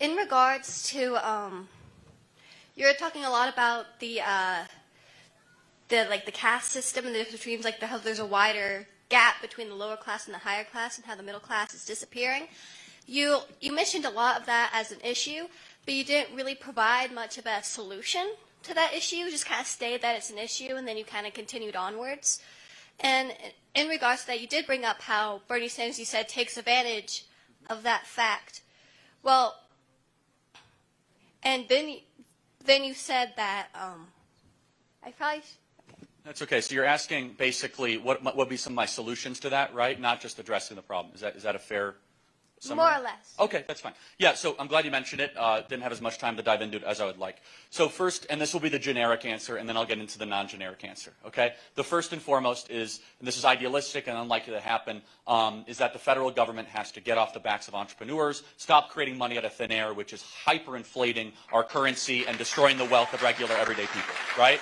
in regards to, you're talking a lot about the caste system and the difference between how there's a wider gap between the lower class and the higher class and how the middle class is disappearing. You mentioned a lot of that as an issue, but you didn't really provide much of a solution to that issue. You just kind of stated that it's an issue, and then you kind of continued onwards. And in regards to that, you did bring up how Bernie Sanders, you said, takes advantage of that fact. Well, and then you said that I probably. Okay. That's okay. So you're asking basically what would be some of my solutions to that, right? Not just addressing the problem. Is that a fair summary? More or less. Okay, that's fine. Yeah, so I'm glad you mentioned it. Didn't have as much time to dive into it as I would like. So first, and this will be the generic answer, and then I'll get into the non-generic answer, okay? The first and foremost is, and this is idealistic and unlikely to happen, is that the federal government has to get off the backs of entrepreneurs, stop creating money out of thin air, which is hyperinflating our currency and destroying the wealth of regular everyday people, right?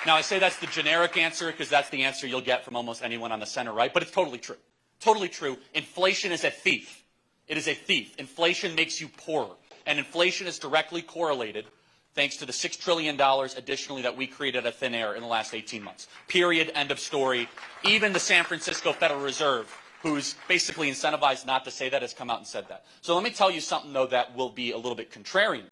Now, I say that's the generic answer because that's the answer you'll get from almost anyone on the center right, but it's totally true. Totally true. Inflation is a thief. It is a thief. Inflation makes you poorer. And inflation is directly correlated, thanks to the $6 trillion additionally that we created out of thin air in the last 18 months. Period. End of story. Even the San Francisco Federal Reserve, who's basically incentivized not to say that, has come out and said that. So let me tell you something, though, that will be a little bit contrarian,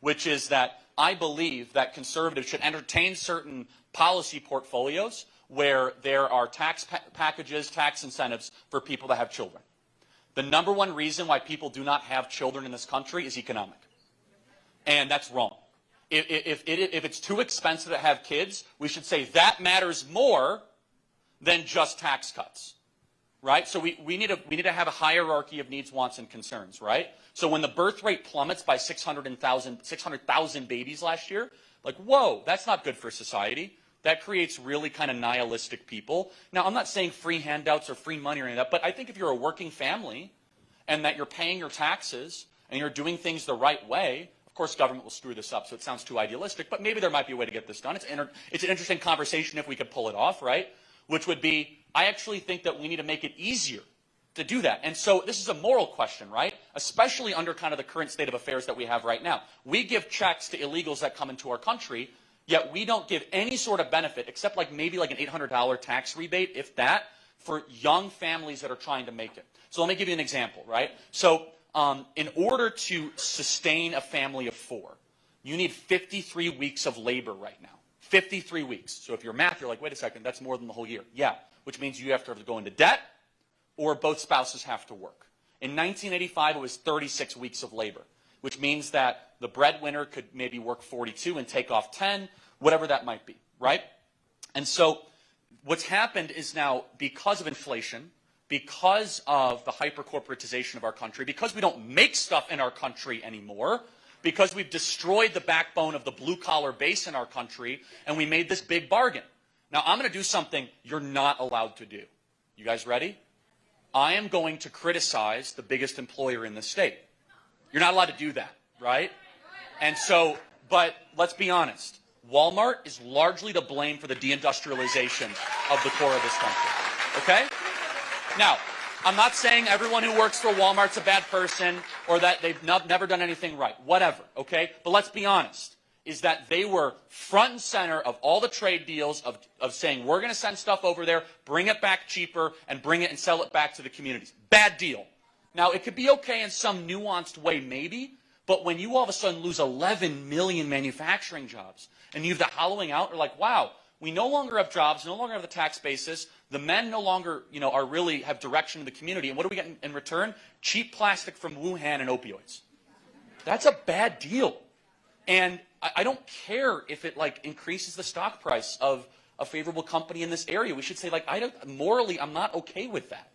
which is that I believe that conservatives should entertain certain policy portfolios where there are tax packages, tax incentives for people that have children. The number one reason why people do not have children in this country is economic. And that's wrong. If it's too expensive to have kids, we should say that matters more than just tax cuts. Right? So we need to have a hierarchy of needs, wants, and concerns, right? So when the birth rate plummets by 600,000 babies last year, like, whoa, that's not good for society. That creates really kind of nihilistic people. Now, I'm not saying free handouts or free money or any of that, but I think if you're a working family and that you're paying your taxes and you're doing things the right way, of course, government will screw this up, so it sounds too idealistic, but maybe there might be a way to get this done. It's an interesting conversation if we could pull it off, right? Which would be, I actually think that we need to make it easier to do that. And so this is a moral question, right? Especially under kind of the current state of affairs that we have right now. We give checks to illegals that come into our country, yet we don't give any sort of benefit, except maybe an $800 tax rebate, if that, for young families that are trying to make it. So let me give you an example, right? So in order to sustain a family of 4, you need 53 weeks of labor right now. 53 weeks. So if you're math, you're like, wait a second, that's more than the whole year. Yeah, which means you have to go into debt or both spouses have to work. In 1985, it was 36 weeks of labor, which means that the breadwinner could maybe work 42 and take off 10, whatever that might be, right? And so what's happened is now, because of inflation, because of the hyper-corporatization of our country, because we don't make stuff in our country anymore, because we've destroyed the backbone of the blue-collar base in our country, and we made this big bargain. Now, I'm going to do something you're not allowed to do. You guys ready? I am going to criticize the biggest employer in the state. You're not allowed to do that, right? And so, but let's be honest. Walmart is largely to blame for the deindustrialization of the core of this country, okay? Now, I'm not saying everyone who works for Walmart's a bad person or that they've never done anything right, whatever, okay? But let's be honest, is that they were front and center of all the trade deals of saying, we're going to send stuff over there, bring it back cheaper, and bring it and sell it back to the communities. Bad deal. Now, it could be okay in some nuanced way, maybe, but when you all of a sudden lose 11 million manufacturing jobs and you have the hollowing out, you're like, wow, we no longer have jobs, no longer have the tax basis, the men no longer, are really have direction in the community, and what do we get in return? Cheap plastic from Wuhan and opioids. That's a bad deal. And I don't care if it increases the stock price of a favorable company in this area. We should say morally, I'm not okay with that.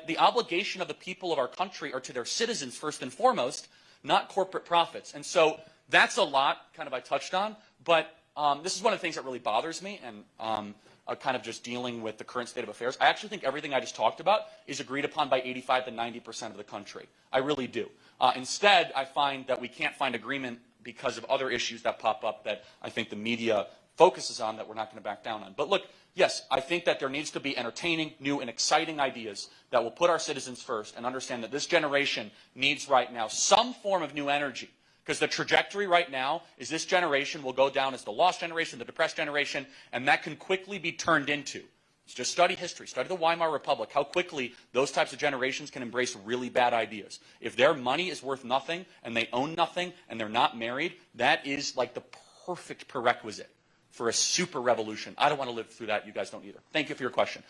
The obligation of the people of our country are to their citizens first and foremost, not corporate profits. And so that's a lot I touched on, but this is one of the things that really bothers me, and kind of just dealing with the current state of affairs. I actually think everything I just talked about is agreed upon by 85 to 90% of the country. I really do. Instead, I find that we can't find agreement because of other issues that pop up that I think the media focuses on that we're not going to back down on. But look, yes, I think that there needs to be entertaining, new, and exciting ideas that will put our citizens first and understand that this generation needs right now some form of new energy. Because the trajectory right now is this generation will go down as the lost generation, the depressed generation, and that can quickly be turned into. Just study history, study the Weimar Republic, how quickly those types of generations can embrace really bad ideas. If their money is worth nothing and they own nothing and they're not married, that is like the perfect prerequisite for a super revolution. I don't want to live through that. You guys don't either. Thank you for your question.